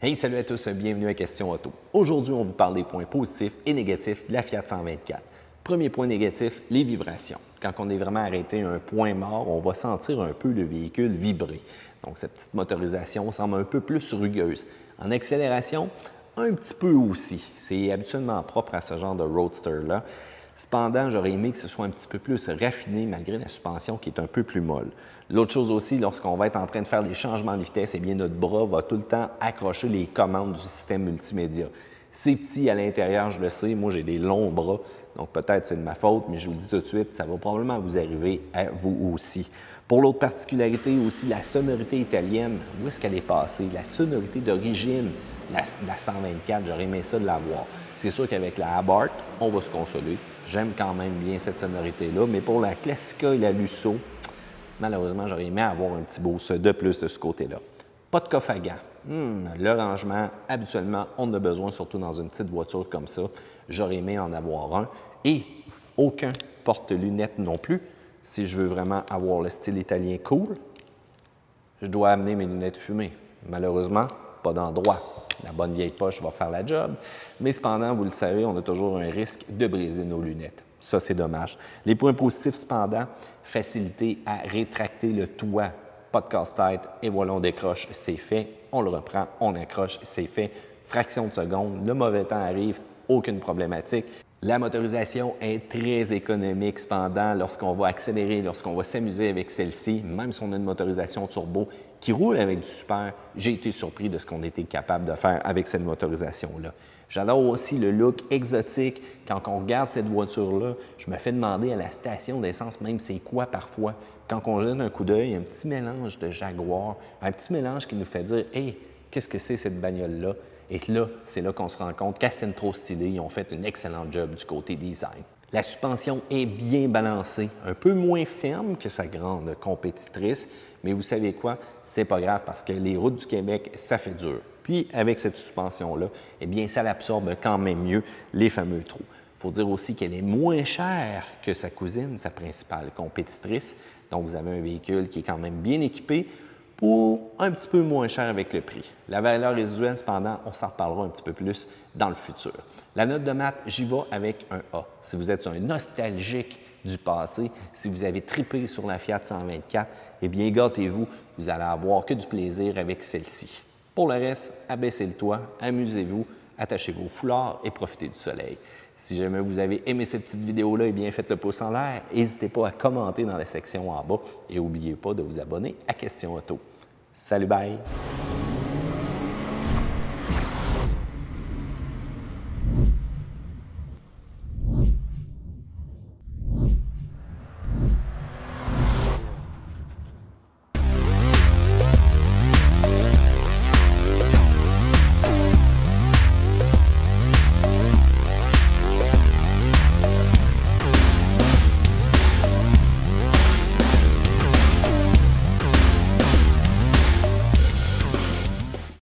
Hey, salut à tous, bienvenue à Question Auto. Aujourd'hui, on vous parle des points positifs et négatifs de la Fiat 124. Premier point négatif, les vibrations. Quand on est vraiment arrêté à un point mort, on va sentir un peu le véhicule vibrer. Donc, cette petite motorisation semble un peu plus rugueuse. En accélération, un petit peu aussi. C'est habituellement propre à ce genre de roadster-là. Cependant, j'aurais aimé que ce soit un petit peu plus raffiné malgré la suspension qui est un peu plus molle. L'autre chose aussi, lorsqu'on va être en train de faire des changements de vitesse, eh bien notre bras va tout le temps accrocher les commandes du système multimédia. C'est petit à l'intérieur, je le sais, moi j'ai des longs bras, donc peut-être c'est de ma faute, mais je vous le dis tout de suite, ça va probablement vous arriver à vous aussi. Pour l'autre particularité aussi, la sonorité italienne, où est-ce qu'elle est passée? La sonorité d'origine, la 124, j'aurais aimé ça de l'avoir. C'est sûr qu'avec la Abarth, on va se consoler. J'aime quand même bien cette sonorité-là, mais pour la Classica et la Lusso, malheureusement, j'aurais aimé avoir un petit boost de plus de ce côté-là. Pas de coffre à gants. Le rangement, habituellement, on en a besoin, surtout dans une petite voiture comme ça. J'aurais aimé en avoir un. Et aucun porte-lunettes non plus. Si je veux vraiment avoir le style italien cool, je dois amener mes lunettes fumées. Malheureusement, pas d'endroit. La bonne vieille poche va faire la job. Mais cependant, vous le savez, on a toujours un risque de briser nos lunettes. Ça, c'est dommage. Les points positifs, cependant, facilité à rétracter le toit. Pas de casse-tête, et voilà, on décroche, c'est fait. On le reprend, on accroche, c'est fait. Fraction de seconde, le mauvais temps arrive, aucune problématique. La motorisation est très économique, cependant, lorsqu'on va accélérer, lorsqu'on va s'amuser avec celle-ci, même si on a une motorisation turbo qui roule avec du super, j'ai été surpris de ce qu'on était capable de faire avec cette motorisation-là. J'adore aussi le look exotique. Quand on regarde cette voiture-là, je me fais demander à la station d'essence même c'est quoi parfois. Quand on jette un coup d'œil, un petit mélange de Jaguar, un petit mélange qui nous fait dire « Hey, qu'est-ce que c'est cette bagnole-là? » Et là, c'est là qu'on se rend compte qu'Assentro Stylé, ils ont fait un excellent job du côté design. La suspension est bien balancée, un peu moins ferme que sa grande compétitrice, mais vous savez quoi? C'est pas grave parce que les routes du Québec, ça fait dur. Puis, avec cette suspension-là, eh bien, ça l'absorbe quand même mieux les fameux trous. Il faut dire aussi qu'elle est moins chère que sa cousine, sa principale compétitrice. Donc, vous avez un véhicule qui est quand même bien équipé pour un petit peu moins cher avec le prix. La valeur résiduelle, cependant, on s'en reparlera un petit peu plus dans le futur. La note de maths, j'y vais avec un A. Si vous êtes un nostalgique du passé, si vous avez tripé sur la Fiat 124, eh bien, gâtez-vous, vous allez avoir que du plaisir avec celle-ci. Pour le reste, abaissez le toit, amusez-vous, attachez vos foulards et profitez du soleil. Si jamais vous avez aimé cette petite vidéo-là, eh bien, faites le pouce en l'air. N'hésitez pas à commenter dans la section en bas et n'oubliez pas de vous abonner à Question Auto. Salut, bye!